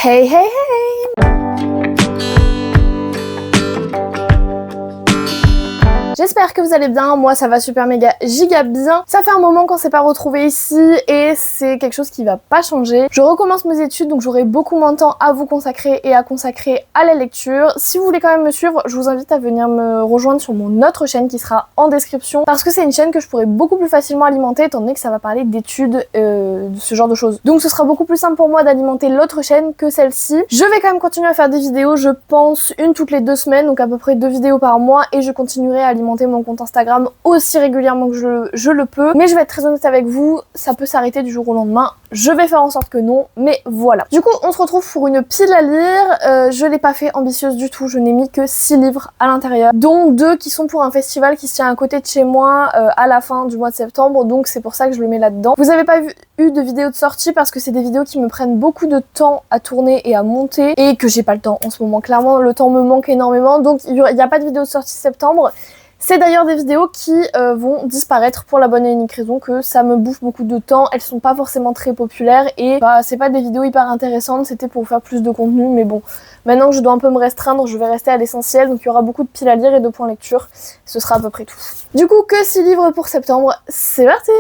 Hey hey hey! J'espère que vous allez bien, moi ça va super méga giga bien. Ça fait un moment qu'on s'est pas retrouvé ici et c'est quelque chose qui va pas changer. Je recommence mes études donc j'aurai beaucoup moins de temps à vous consacrer et à consacrer à la lecture. Si vous voulez quand même me suivre, je vous invite à venir me rejoindre sur mon autre chaîne qui sera en description parce que c'est une chaîne que je pourrais beaucoup plus facilement alimenter étant donné que ça va parler d'études, de ce genre de choses. Donc ce sera beaucoup plus simple pour moi d'alimenter l'autre chaîne que celle-ci. Je vais quand même continuer à faire des vidéos, je pense une toutes les 2 semaines, donc à peu près 2 vidéos par mois et je continuerai à alimenter mon compte Instagram aussi régulièrement que je le peux. Mais je vais être très honnête avec vous, ça peut s'arrêter du jour au lendemain. Je vais faire en sorte que non, mais voilà. Du coup, on se retrouve pour une pile à lire. Je l'ai pas fait ambitieuse du tout, je n'ai mis que 6 livres à l'intérieur, dont 2 qui sont pour un festival qui se tient à côté de chez moi à la fin du mois de septembre, donc c'est pour ça que je le mets là-dedans. Vous avez pas eu de vidéo de sortie parce que c'est des vidéos qui me prennent beaucoup de temps à tourner et à monter et que j'ai pas le temps en ce moment. Clairement, le temps me manque énormément, donc il n'y a pas de vidéo de sortie septembre. C'est d'ailleurs des vidéos qui vont disparaître pour la bonne et unique raison que ça me bouffe beaucoup de temps, elles sont pas forcément très populaires et bah, c'est pas des vidéos hyper intéressantes, c'était pour faire plus de contenu mais bon, maintenant que je dois un peu me restreindre, je vais rester à l'essentiel, donc il y aura beaucoup de piles à lire et de points lecture, ce sera à peu près tout. Du coup, que 6 livres pour septembre, c'est parti!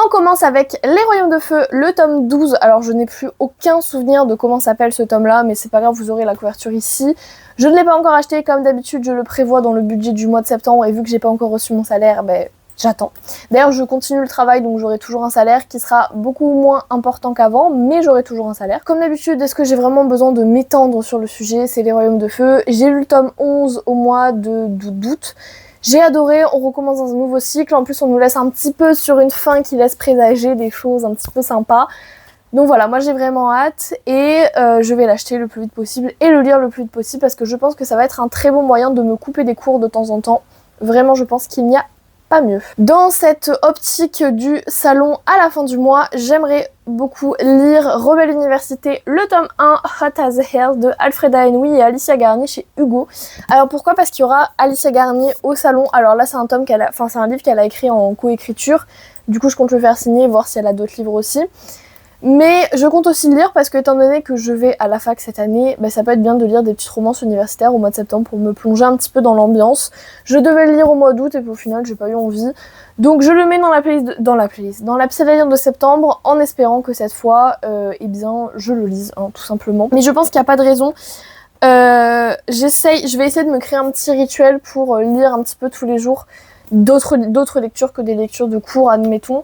On commence avec Les Royaumes de Feu, le tome 12. Alors je n'ai plus aucun souvenir de comment s'appelle ce tome là, mais c'est pas grave, vous aurez la couverture ici. Je ne l'ai pas encore acheté, comme d'habitude je le prévois dans le budget du mois de septembre et vu que j'ai pas encore reçu mon salaire, ben j'attends. D'ailleurs je continue le travail donc j'aurai toujours un salaire qui sera beaucoup moins important qu'avant, mais j'aurai toujours un salaire. Comme d'habitude, est-ce que j'ai vraiment besoin de m'étendre sur le sujet? C'est Les Royaumes de Feu. J'ai lu le tome 11 au mois d'août. J'ai adoré, on recommence dans un nouveau cycle, en plus on nous laisse un petit peu sur une fin qui laisse présager des choses un petit peu sympas. Donc voilà, moi j'ai vraiment hâte et je vais l'acheter le plus vite possible et le lire le plus vite possible parce que je pense que ça va être un très bon moyen de me couper des cours de temps en temps. Vraiment, je pense qu'il n'y a pas mieux. Dans cette optique du salon à la fin du mois, j'aimerais beaucoup lire Rebelle Université, le tome 1, Hot as Hell de Alfreda Henry et Alicia Garnier chez Hugo. Alors pourquoi? Parce qu'il y aura Alicia Garnier au salon. Alors là c'est un tome qu'elle a, enfin c'est un livre qu'elle a écrit en coécriture. Du coup je compte le faire signer, voir si elle a d'autres livres aussi. Mais je compte aussi le lire parce que étant donné que je vais à la fac cette année, bah, ça peut être bien de lire des petites romances universitaires au mois de septembre pour me plonger un petit peu dans l'ambiance. Je devais le lire au mois d'août et puis au final j'ai pas eu envie. Donc je le mets dans la playlist, dans la petite à lire de septembre en espérant que cette fois, eh bien je le lise hein, tout simplement. Mais je pense qu'il n'y a pas de raison. Je vais essayer de me créer un petit rituel pour lire un petit peu tous les jours d'autres lectures que des lectures de cours admettons.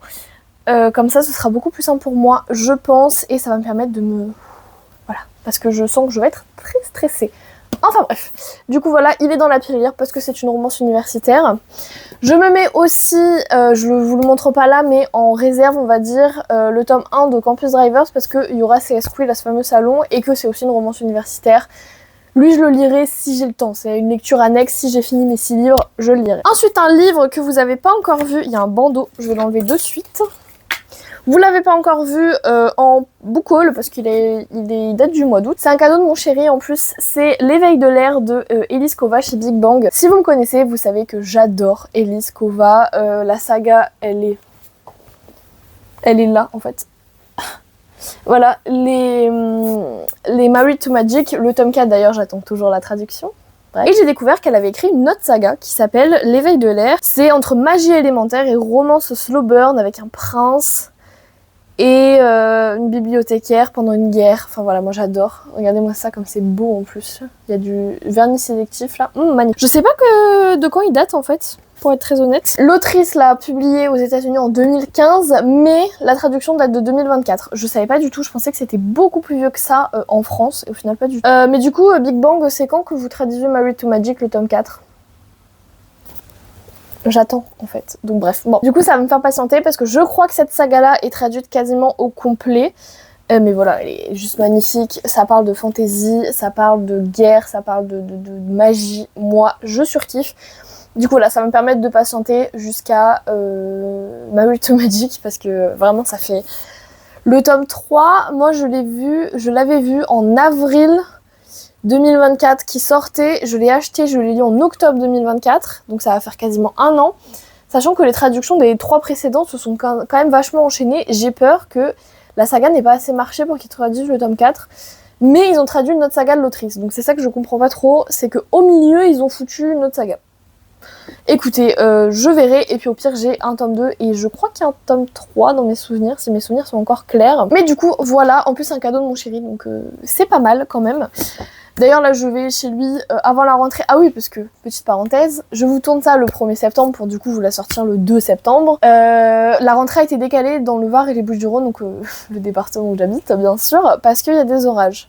Comme ça ce sera beaucoup plus simple pour moi je pense et ça va me permettre de me... Voilà, parce que je sens que je vais être très stressée. Enfin bref, du coup voilà, il est dans la pile à lire parce que c'est une romance universitaire. Je me mets aussi, je vous le montre pas là mais en réserve on va dire, le tome 1 de Campus Drivers parce qu'il y aura CS Quill à ce fameux salon et que c'est aussi une romance universitaire. Lui je le lirai si j'ai le temps, c'est une lecture annexe, si j'ai fini mes 6 livres, je le lirai. Ensuite un livre que vous avez pas encore vu, il y a un bandeau, je vais l'enlever de suite. Vous l'avez pas encore vu en book haul parce qu'il date du mois d'août. C'est un cadeau de mon chéri en plus. C'est L'éveil de l'air de Elise Kova chez Big Bang. Si vous me connaissez, vous savez que j'adore Elise Kova. La saga, elle est là en fait. Voilà, les Married to Magic, le tome 4 d'ailleurs, j'attends toujours la traduction. Et j'ai découvert qu'elle avait écrit une autre saga qui s'appelle L'éveil de l'air. C'est entre magie élémentaire et romance slow burn avec un prince et une bibliothécaire pendant une guerre. Enfin voilà, moi j'adore. Regardez-moi ça comme c'est beau en plus. Il y a du vernis sélectif là. Magnifique. Je sais pas de quand il date en fait, pour être très honnête. L'autrice l'a publié aux États-Unis en 2015, mais la traduction date de 2024. Je savais pas du tout, je pensais que c'était beaucoup plus vieux que ça en France, et au final pas du tout. Mais du coup, Big Bang, c'est quand que vous traduisez Married to Magic, le tome 4 ? J'attends en fait, donc bref. Bon, du coup ça va me faire patienter parce que je crois que cette saga-là est traduite quasiment au complet. Mais voilà, elle est juste magnifique, ça parle de fantasy, ça parle de guerre, ça parle de magie. Moi, je surkiffe. Du coup là, ça va me permettre de patienter jusqu'à Married to Magic parce que vraiment ça fait... Le tome 3, moi je l'avais vu en avril 2024 qui sortait, je l'ai acheté, je l'ai lu en octobre 2024, donc ça va faire quasiment un an. Sachant que les traductions des 3 précédentes se sont quand même vachement enchaînées, j'ai peur que la saga n'ait pas assez marché pour qu'ils traduisent le tome 4. Mais ils ont traduit une autre saga de l'autrice, donc c'est ça que je comprends pas trop, c'est qu'au milieu ils ont foutu une autre saga. Écoutez, je verrai, et puis au pire j'ai un tome 2, et je crois qu'il y a un tome 3 dans mes souvenirs, si mes souvenirs sont encore clairs. Mais du coup, voilà, en plus c'est un cadeau de mon chéri, donc c'est pas mal quand même. D'ailleurs là je vais chez lui avant la rentrée. Ah oui, parce que, petite parenthèse, je vous tourne ça le 1er septembre pour du coup vous la sortir le 2 septembre. La rentrée a été décalée dans le Var et les Bouches-du-Rhône, donc le département où j'habite bien sûr, parce qu'il y a des orages.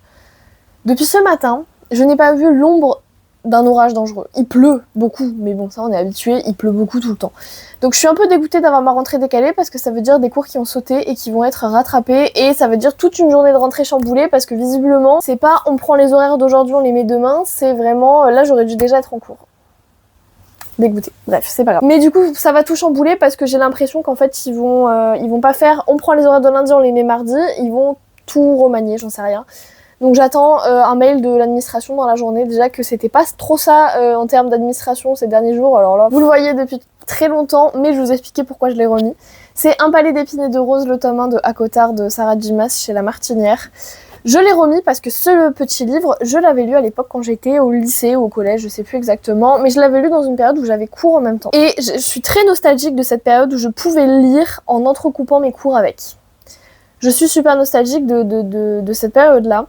Depuis ce matin, je n'ai pas vu l'ombre d'un orage dangereux. Il pleut beaucoup, mais bon ça on est habitué, il pleut beaucoup tout le temps. Donc je suis un peu dégoûtée d'avoir ma rentrée décalée parce que ça veut dire des cours qui ont sauté et qui vont être rattrapés, et ça veut dire toute une journée de rentrée chamboulée parce que visiblement c'est pas on prend les horaires d'aujourd'hui, on les met demain, c'est vraiment là j'aurais dû déjà être en cours. Dégoûtée. Bref, c'est pas grave. Mais du coup, ça va tout chambouler parce que j'ai l'impression qu'en fait ils vont pas faire on prend les horaires de lundi, on les met mardi, ils vont tout remanier, j'en sais rien. Donc j'attends un mail de l'administration dans la journée, déjà que c'était pas trop ça en termes d'administration ces derniers jours, alors là, vous le voyez depuis très longtemps, mais je vous expliquais pourquoi je l'ai remis. C'est Un palais d'épines et de roses, le tome 1 de Akotard de Sarah Dimas chez La Martinière. Je l'ai remis parce que ce petit livre, je l'avais lu à l'époque quand j'étais au lycée ou au collège, je sais plus exactement, mais je l'avais lu dans une période où j'avais cours en même temps. Et je suis très nostalgique de cette période où je pouvais lire en entrecoupant mes cours avec. Je suis super nostalgique de cette période-là.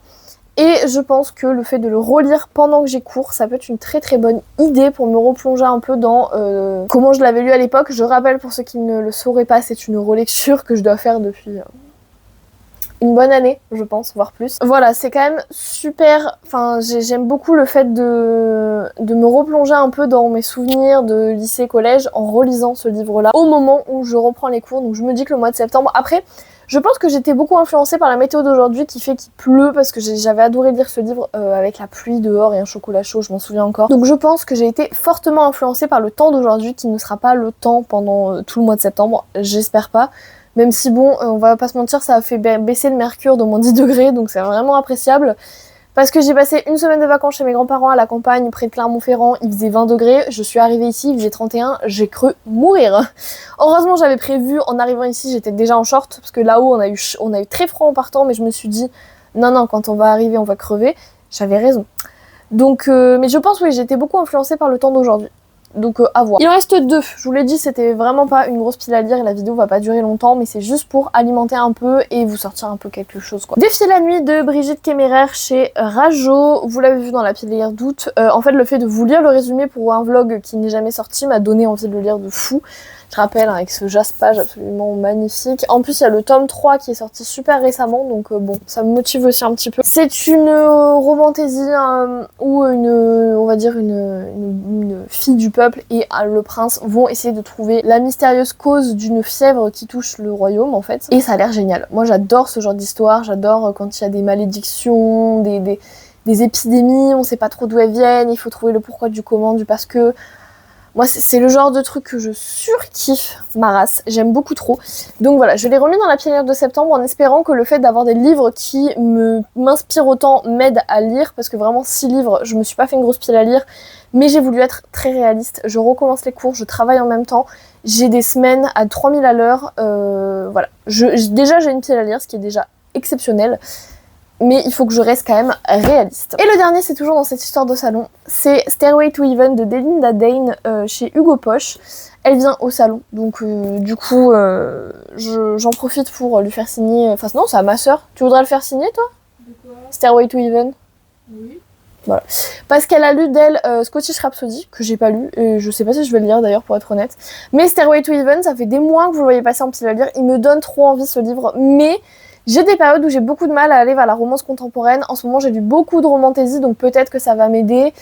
Et je pense que le fait de le relire pendant que j'ai cours, ça peut être une très très bonne idée pour me replonger un peu dans comment je l'avais lu à l'époque. Je rappelle pour ceux qui ne le sauraient pas, c'est une relecture que je dois faire depuis une bonne année, je pense, voire plus. Voilà, c'est quand même super, enfin j'aime beaucoup le fait de me replonger un peu dans mes souvenirs de lycée, collège en relisant ce livre-là au moment où je reprends les cours. Donc je me dis que le mois de septembre, après... Je pense que j'étais beaucoup influencée par la météo d'aujourd'hui qui fait qu'il pleut parce que j'avais adoré lire ce livre avec la pluie dehors et un chocolat chaud, je m'en souviens encore. Donc je pense que j'ai été fortement influencée par le temps d'aujourd'hui qui ne sera pas le temps pendant tout le mois de septembre, j'espère pas. Même si bon, on va pas se mentir, ça a fait baisser le mercure de moins 10 degrés, donc c'est vraiment appréciable. Parce que j'ai passé une semaine de vacances chez mes grands-parents à la campagne près de Clermont-Ferrand, il faisait 20 degrés, je suis arrivée ici, il faisait 31, j'ai cru mourir. Heureusement j'avais prévu, en arrivant ici j'étais déjà en short, parce que là-haut on a eu très froid en partant, mais je me suis dit non quand on va arriver on va crever, j'avais raison. Donc mais je pense oui, j'ai été beaucoup influencée par le temps d'aujourd'hui. Donc à voir. Il en reste 2, je vous l'ai dit, c'était vraiment pas une grosse pile à lire et la vidéo va pas durer longtemps, mais c'est juste pour alimenter un peu et vous sortir un peu quelque chose quoi. Défier la nuit de Brigitte Kéméraire chez Rajo, vous l'avez vu dans la pile hier d'août. En fait le fait de vous lire le résumé pour un vlog qui n'est jamais sorti m'a donné envie de le lire de fou. Je rappelle, avec ce jaspage absolument magnifique. En plus, il y a le tome 3 qui est sorti super récemment, donc bon, ça me motive aussi un petit peu. C'est une romantaisie où on va dire une fille du peuple et le prince vont essayer de trouver la mystérieuse cause d'une fièvre qui touche le royaume, en fait. Et ça a l'air génial. Moi, j'adore ce genre d'histoire, j'adore quand il y a des malédictions, des épidémies, on sait pas trop d'où elles viennent, il faut trouver le pourquoi du comment, du parce que... Moi, c'est le genre de truc que je surkiffe, ma race, j'aime beaucoup trop. Donc voilà, je l'ai remis dans la pilière de septembre en espérant que le fait d'avoir des livres qui m'inspirent autant m'aide à lire, parce que vraiment 6 livres, je me suis pas fait une grosse pile à lire, mais j'ai voulu être très réaliste. Je recommence les cours, je travaille en même temps, j'ai des semaines à 3000 à l'heure, voilà. Déjà j'ai une pile à lire, ce qui est déjà exceptionnel. Mais il faut que je reste quand même réaliste. Et le dernier, c'est toujours dans cette histoire de salon, c'est Stairway to Heaven de Delinda Dane chez Hugo Poche. Elle vient au salon, donc du coup, j'en profite pour lui faire signer... Enfin non, c'est à ma soeur. Tu voudrais le faire signer, toi? De quoi? Stairway to Heaven. Oui. Voilà. Parce qu'elle a lu d'elle Scottish Rhapsody, que j'ai pas lu, et je sais pas si je vais le lire d'ailleurs pour être honnête. Mais Stairway to Heaven, ça fait des mois que vous le voyez passer en petit à lire, il me donne trop envie ce livre, mais... J'ai des périodes où j'ai beaucoup de mal à aller vers la romance contemporaine. En ce moment, j'ai lu beaucoup de romantaisie, donc peut-être que ça va m'aider.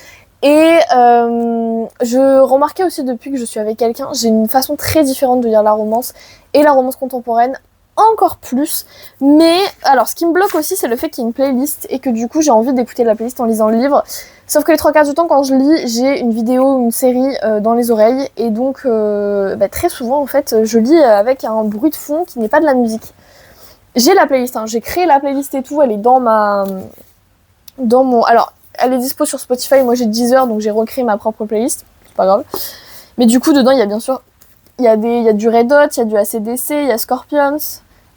Et je remarquais aussi depuis que je suis avec quelqu'un, j'ai une façon très différente de lire la romance et la romance contemporaine encore plus. Mais alors, ce qui me bloque aussi, c'est le fait qu'il y ait une playlist et que du coup, j'ai envie d'écouter la playlist en lisant le livre. Sauf que les 3/4 du temps, quand je lis, j'ai une vidéo ou une série dans les oreilles. Et donc, très souvent, en fait, je lis avec un bruit de fond qui n'est pas de la musique. J'ai la playlist, hein. J'ai créé la playlist et tout, elle est dans mon... Alors, elle est dispo sur Spotify, moi j'ai Deezer, donc j'ai recréé ma propre playlist, c'est pas grave. Mais du coup, dedans, il y a bien sûr Il y a du Red Hot, il y a du AC/DC, il y a Scorpions,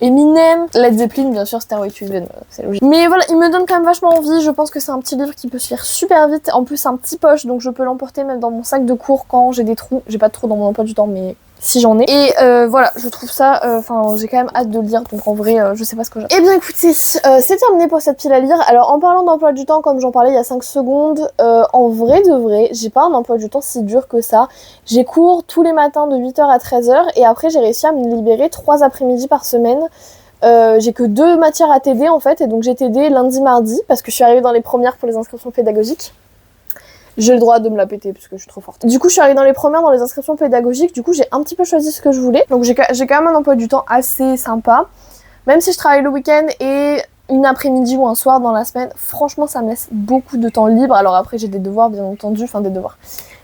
Eminem, Led Zeppelin, bien sûr, Stairway to Heaven, c'est logique. Mais voilà, il me donne quand même vachement envie. Je pense que c'est un petit livre qui peut se lire super vite. En plus, c'est un petit poche, donc je peux l'emporter même dans mon sac de cours quand j'ai des trous. J'ai pas de trous dans mon emploi du temps, mais si j'en ai. Et voilà, je trouve ça, enfin j'ai quand même hâte de le lire, donc en vrai je sais pas ce que j'ai. Eh bien écoutez, c'est terminé pour cette pile à lire. Alors en parlant d'emploi du temps, comme j'en parlais il y a 5 secondes, en vrai de vrai, j'ai pas un emploi du temps si dur que ça. J'ai cours tous les matins de 8h à 13h et après j'ai réussi à me libérer 3 après-midi par semaine. J'ai que 2 matières à TD en fait, et donc j'ai TD lundi, mardi, parce que je suis arrivée dans les premières pour les inscriptions pédagogiques. J'ai le droit de me la péter parce que je suis trop forte. Du coup, je suis arrivée dans les premières dans les inscriptions pédagogiques. Du coup, j'ai un petit peu choisi ce que je voulais. Donc, j'ai quand même un emploi du temps assez sympa. Même si je travaille le week-end et une après-midi ou un soir dans la semaine, franchement, ça me laisse beaucoup de temps libre. Alors après, j'ai des devoirs, bien entendu. Enfin, des devoirs.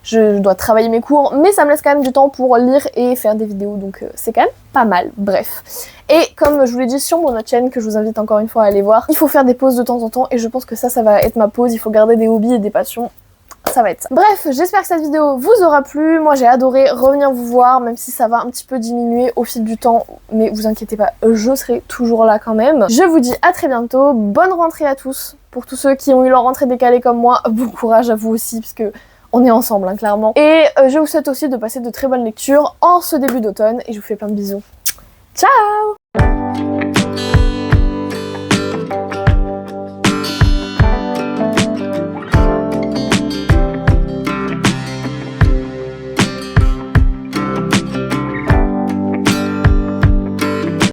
Je dois travailler mes cours, mais ça me laisse quand même du temps pour lire et faire des vidéos. Donc, c'est quand même pas mal. Bref. Et comme je vous l'ai dit sur mon autre chaîne, que je vous invite encore une fois à aller voir, il faut faire des pauses de temps en temps. Et je pense que ça va être ma pause. Il faut garder des hobbies et des passions. Ça va être ça. Bref, j'espère que cette vidéo vous aura plu. Moi j'ai adoré revenir vous voir, même si ça va un petit peu diminuer au fil du temps. Mais vous inquiétez pas, je serai toujours là quand même. Je vous dis à très bientôt. Bonne rentrée à tous. Pour tous ceux qui ont eu leur rentrée décalée comme moi, bon courage à vous aussi, parce que on est ensemble, hein, clairement. Et je vous souhaite aussi de passer de très bonnes lectures en ce début d'automne. Et je vous fais plein de bisous. Ciao!